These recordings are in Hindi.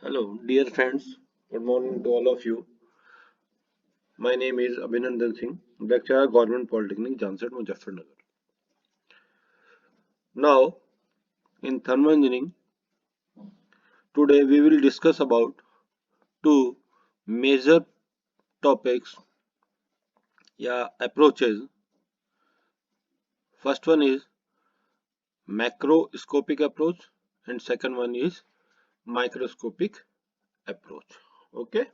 Hello, dear friends. Good morning to all of you. My name is Abhinandan Singh, lecturer, Government Polytechnic, Janset, Muzaffarnagar. Now, in thermal engineering, today we will discuss about two major topics, approaches. First one is macroscopic approach, and second one is microscopic approach. Okay.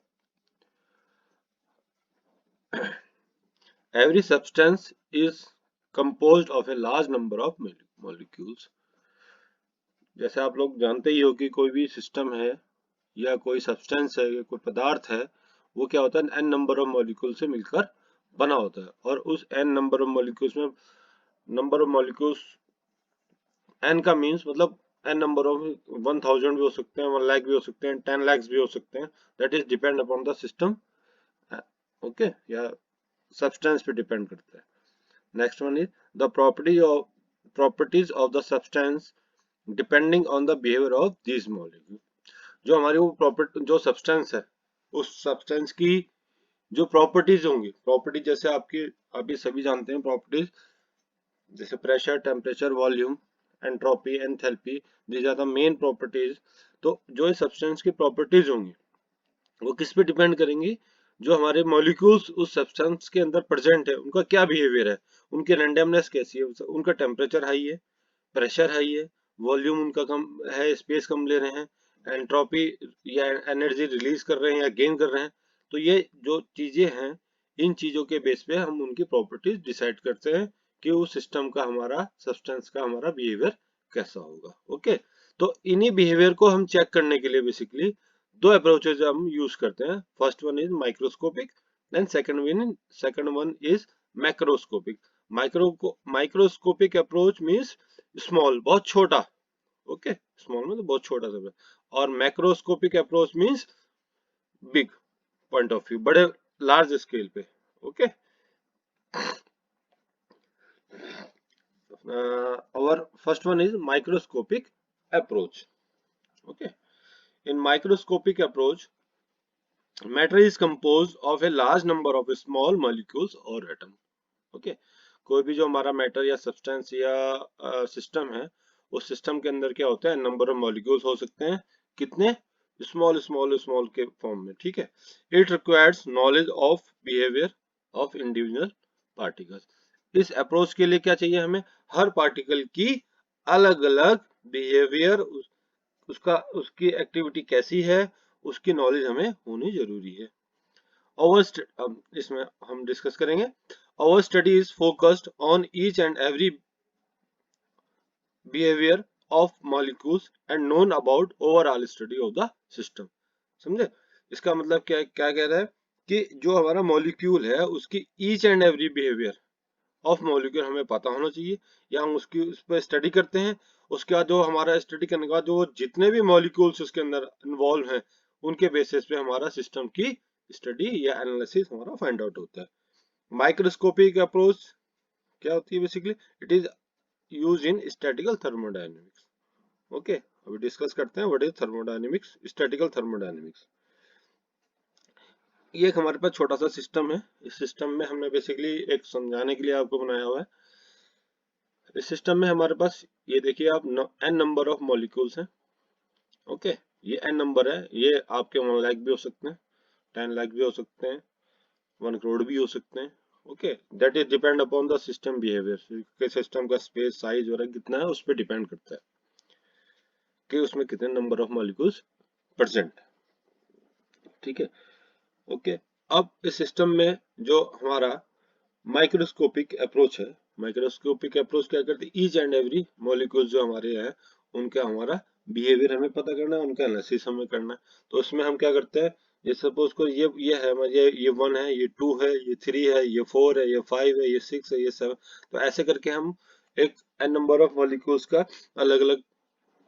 Every substance is composed of a large number of molecules. जैसे आप लोग जानते ही हो कि कोई भी सिस्टम है या कोई सब्सटेंस है या कोई पदार्थ है, वो क्या होता है, एन नंबर ऑफ मॉलिक्यूल से मिलकर बना होता है। और उस एन नंबर ऑफ मॉलिक्यूल्स में नंबर ऑफ मॉलिक्यूल्स एन का मीन्स मतलब एन नंबर ऑफ 1000 भी हो सकते हैं, 1 लाख भी हो सकते हैं, 10 लाख भी हो सकते हैं। That is depend upon the system. Okay, या सब्सटेंस पे डिपेंड करता है। Next one is the properties of the substance depending on the behaviour of this molecule. जो हमारी वो प्रॉपर्टी, जो सब्सटेंस है, उस सब्सटेंस की जो प्रॉपर्टीज होंगी, प्रॉपर्टी जैसे आपकी अभी सभी जानते हैं प्रॉपर्टीज, जैसे pressure, temperature, volume, entropy, enthalpy, these are the main properties. तो जो इस सब्सटेंस की प्रॉपर्टीज होंगी वो किस पे डिपेंड करेंगी, जो हमारे मॉलिक्यूल्स उस सब्सटेंस के अंदर प्रेजेंट है उनका क्या बिहेवियर है, उनकी रैंडमनेस कैसी है, उनका टेम्परेचर हाई है, प्रेशर हाई है, वॉल्यूम उनका कम है, स्पेस कम ले रहे हैं, एंट्रोपी या एनर्जी रिलीज कर रहे हैं या गेन कर रहे हैं। तो ये जो चीजें हैं, इन चीजों के बेस पे हम उनकी प्रॉपर्टीज डिसाइड करते हैं कि उस सिस्टम का, हमारा सब्सटेंस का हमारा बिहेवियर कैसा होगा। ओके, तो इन्हीं बिहेवियर को हम चेक करने के लिए बेसिकली दो अप्रोचेज हम यूज करते हैं। First one is microscopic and second one is macroscopic. Microscopic approach means small, बहुत छोटा। ओके, स्मॉल में तो बहुत छोटा सा, और macroscopic approach means big point of view, बड़े लार्ज स्केल पे। Okay, our first one is microscopic approach. Okay, in microscopic approach, matter is composed of a large number of small molecules or atom. Okay, कोई भी जो हमारा मैटर या सब्सटेंस या सिस्टम है, उस सिस्टम के अंदर क्या होता है, नंबर ऑफ मॉलिक्यूल्स हो सकते हैं, कितने, स्मॉल स्मॉल स्मॉल के फॉर्म में। ठीक है, it requires knowledge of behaviour of individual particles. इस अप्रोच के लिए क्या चाहिए हमें, हर पार्टिकल की अलग अलग बिहेवियर, उसका, उसकी एक्टिविटी कैसी है, उसकी नॉलेज हमें होनी जरूरी है। अब इसमें हम डिस्कस करेंगे। Our study is focused on each and every behavior of molecules and known about overall study of the system. समझे, इसका मतलब क्या क्या कह रहा है कि जो हमारा मॉलिक्यूल है उसकी each and every behaviour of molecule हमें पता होना चाहिए, या हम उसकी उस पर स्टडी करते हैं। उसके बाद जो हमारा स्टडी करने के बाद जो जितने भी मॉलिक्यूल्स उसके अंदर इन्वॉल्व हैं, उनके बेसिस पे हमारा सिस्टम की स्टडी या एनालिसिस हमारा फाइंड आउट होता है। माइक्रोस्कोपिक अप्रोच क्या होती है, basically it is use in statistical thermodynamics. Okay, अभी डिस्कस करते हैं what is thermodynamics, statistical thermodynamics. ये एक हमारे पास छोटा सा सिस्टम है। इस सिस्टम में हमने बेसिकली एक समझाने के लिए आपको बनाया हुआ है। इस सिस्टम में हमारे पास ये देखिए आप, एन नंबर ऑफ मॉलिक्यूल्स हैं। ओके, ये एन नंबर है, ये आपके 1 लाख भी हो सकते हैं, 10 लाख भी हो सकते हैं, 1 करोड़ भी हो सकते हैं। Okay, that is depend upon the system behaviour, के सिस्टम का स्पेस साइज वगैरह कितना है उस पर डिपेंड करता है कि उसमें कितने नंबर ऑफ मॉलिक्यूल्स प्रेजेंट है। ठीक है, ओके, अब इस सिस्टम में जो हमारा माइक्रोस्कोपिक अप्रोच है, माइक्रोस्कोपिक अप्रोच क्या करती है, ईच एंड एवरी मॉलिक्यूल जो हमारे हैं उनका हमारा बिहेवियर हमें पता करना है, उनका एनालिसिस हमें करना है। तो उसमें हम क्या करते हैं, ये सपोज को ये है, ये 1 है, ये 2 है, ये 3 है, ये 4 है, ये 5 है, ये 6 है, ये 7। तो ऐसे करके हम एक एन नंबर ऑफ मॉलिक्यूल्स का, अलग अलग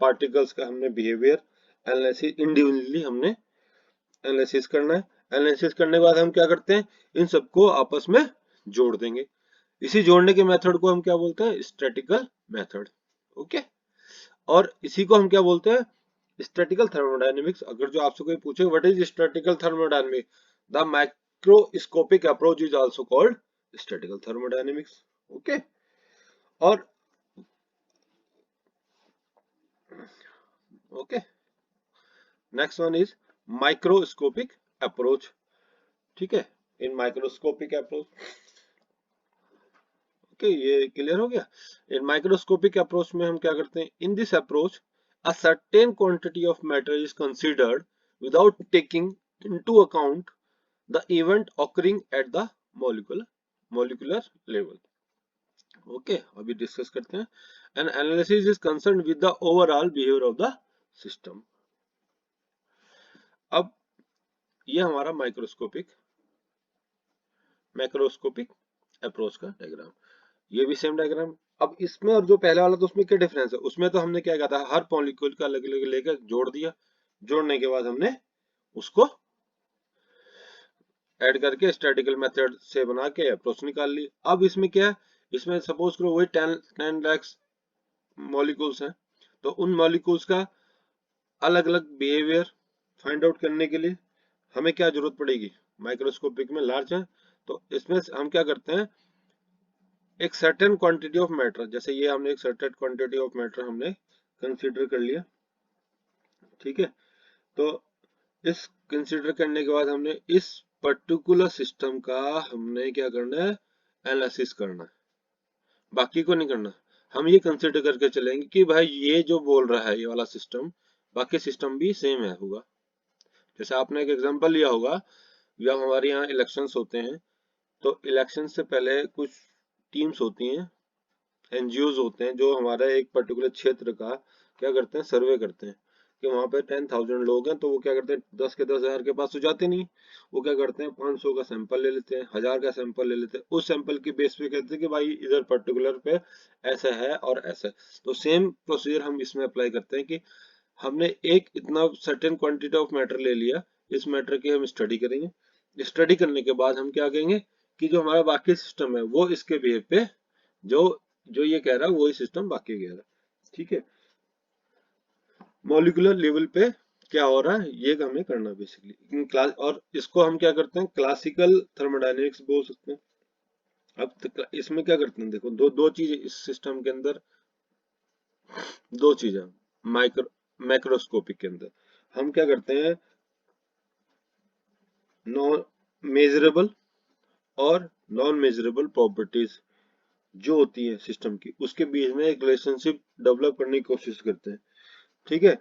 पार्टिकल्स का हमने बिहेवियर एनालिसिस इंडिविजुअली हमने एनालिसिस करना है। एनालिसिस करने के बाद हम क्या करते हैं, इन सबको आपस में जोड़ देंगे। इसी जोड़ने के मेथड को हम क्या बोलते हैं, स्टैटिकल मेथड। ओके, और इसी को हम क्या बोलते हैं, स्टैटिकल थर्मोडायनेमिक्स, अगर जो आपसे कोई पूछे what is statical thermodynamics, the microscopic approach is also called statical thermodynamics. Okay, और okay, next one is microscopic approach. ठीक है, इन माइक्रोस्कोपिक अप्रोच, ओके ये क्लियर हो गया। इन माइक्रोस्कोपिक अप्रोच में हम क्या करते हैं, in this approach a certain quantity of matter is considered without taking into account the event occurring at the molecular level। Okay, अभी डिस्कस करते हैं। N analysis is concern with the overall behaviour of the system. अब ये हमारा मैक्रोस्कोपिक अप्रोच का डायग्राम, ये भी सेम डायग्राम। अब इसमें और जो पहले वाला, तो उसमें क्या डिफरेंस है, उसमें तो हमने क्या कहा था, हर मॉलिक्यूल का अलग अलग लेकर जोड़ दिया, जोड़ने के बाद हमने उसको ऐड करके स्टैटिकल मेथड से बना के अप्रोच निकाल ली। अब इसमें क्या है, इसमें सपोज करो वही 10 लाख मॉलिक्यूल्स हैं, तो उन मॉलिक्यूल्स का अलग अलग बिहेवियर फाइंड आउट करने के लिए हमें क्या जरूरत पड़ेगी, माइक्रोस्कोपिक में लार्ज है, तो इसमें हम क्या करते हैं, एक सर्टेन क्वांटिटी ऑफ मैटर, जैसे ये हमने एक सर्टेन क्वांटिटी ऑफ मैटर हमने कंसीडर कर लिया। ठीक है, तो इस कंसीडर करने के बाद हमने इस पर्टिकुलर सिस्टम का हमने क्या करना है, एनालिसिस करना है, बाकी को नहीं करना। हम ये कंसीडर करके चलेंगे कि भाई ये जो बोल रहा है ये वाला सिस्टम, बाकी सिस्टम भी सेम है होगा। जैसे आपने एक एग्जांपल लिया होगा, जब हमारे यहाँ इलेक्शंस होते हैं, तो इलेक्शन से पहले कुछ टीम्स होती हैं, एनजीओज होते हैं, जो हमारे एक पर्टिकुलर क्षेत्र का क्या करते हैं, सर्वे करते हैं कि वहां पे 10,000 लोग हैं, तो वो क्या करते हैं, 10 के 10,000 के पास तो जाते नहीं, वो क्या करते हैं 500 का सैंपल ले लेते हैं, 1000 का सैंपल ले लेते हैं, उस सैंपल की बेस पे कहते हैं कि भाई इधर पर्टिकुलर पे ऐसा है और ऐसा है। तो सेम प्रोसीजर हम इसमें अप्लाई करते हैं कि हमने एक इतना सर्टेन क्वांटिटी ऑफ मैटर ले लिया, इस मैटर की हम स्टडी करेंगे, स्टडी करने के बाद हम क्या कहेंगे कि जो हमारा बाकी सिस्टम है वो इसके बिहेव पे जो जो ये कह रहा है वही सिस्टम बाकी कह रहा है। ठीक है, मॉलिक्यूलर लेवल पे क्या हो रहा है ये हमें करना बेसिकली क्लास, और इसको हम क्या करते हैं, क्लासिकल थर्मोडायनेमिक्स बोल सकते हैं। अब इसमें क्या करते हैं, देखो दो दो चीज इस सिस्टम के अंदर, दो चीजें माइक्रो मैक्रोस्कोपिक के अंदर हम क्या करते हैं, नॉन मेजरेबल और नॉन मेजरेबल प्रॉपर्टीज जो होती है सिस्टम की, उसके बीच में एक रिलेशनशिप डेवलप करने की कोशिश करते हैं। ठीक है,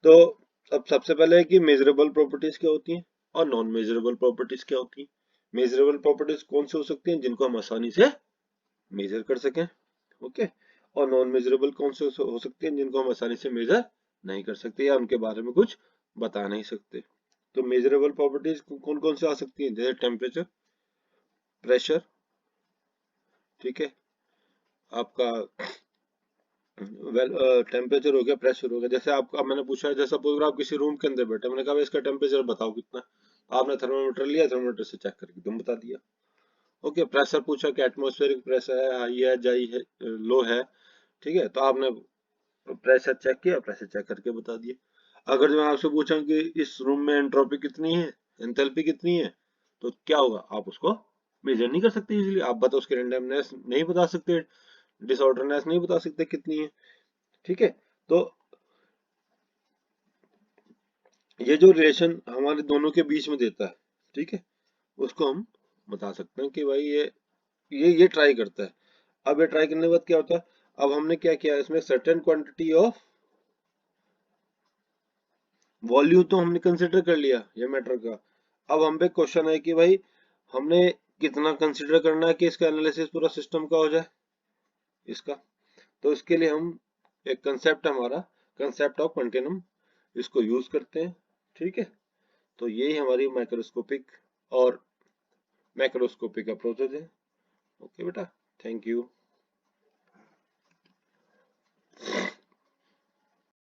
तो अब सबसे पहले है कि मेजरेबल प्रॉपर्टीज क्या होती हैं और नॉन मेजरेबल प्रॉपर्टीज क्या होती हैं। मेजरेबल प्रॉपर्टीज कौन सी हो सकती हैं, जिनको हम आसानी से मेजर कर सकें। ओके, और नॉन मेजरेबल कौन से हो सकते हैं, जिनको हम आसानी से मेजर नहीं कर सकते या उनके बारे में कुछ बता नहीं सकते। तो मेजरेबल प्रॉपर्टीज कौन कौन से आ सकती हैं, जैसे टेम्परेचर, प्रेशर, ठीक है, आपका टेम्परेचर हो गया, प्रेशर हो गया। जैसे आपका मैंने पूछा, जैसा सपोज आप किसी रूम के अंदर बैठे, मैंने कहा इसका टेम्परेचर बताओ कितना, आपने थर्मामीटर लिया, थर्मामीटर से चेक करके तुम बता दिया। ओके, प्रेशर पूछा कि एटमॉस्फेरिक प्रेशर है, हाई है, जाई है, लो है, ठीक है, तो आपने प्रेशर चेक किया, प्रेशर चेक करके बता दिया। अगर मैं आपसे पूछा कि इस रूम में एंट्रोपी कितनी है, एंथैल्पी कितनी है, तो क्या होगा, आप उसको मेजर नहीं कर सकते इजीली, आप बता उसके रेंडमनेस नहीं बता सकते, डिसऑर्डरनेस नहीं बता सकते कितनी है। ठीक है, तो ये जो रिलेशन हमारे दोनों के बीच में देता है, ठीक है, उसको हम बता सकते हैं कि भाई ये ट्राई करता है। अब ये ट्राई करने के बाद क्या होता है, अब हमने क्या किया, इसमें सर्टेन क्वांटिटी ऑफ वॉल्यूम तो हमने कंसिडर कर लिया ये मैटर का। अब हम पे क्वेश्चन है कि भाई हमने कितना कंसिडर करना है कि इसका एनालिसिस पूरा सिस्टम का हो जाए इसका। तो इसके लिए हम एक कंसेप्ट हमारा कंसेप्ट ऑफ कंटिन्यूम, इसको यूज करते हैं। ठीक है, तो यही हमारी माइक्रोस्कोपिक और मैक्रोस्कोपिक अप्रोचेज है। ओके बेटा, थैंक यू।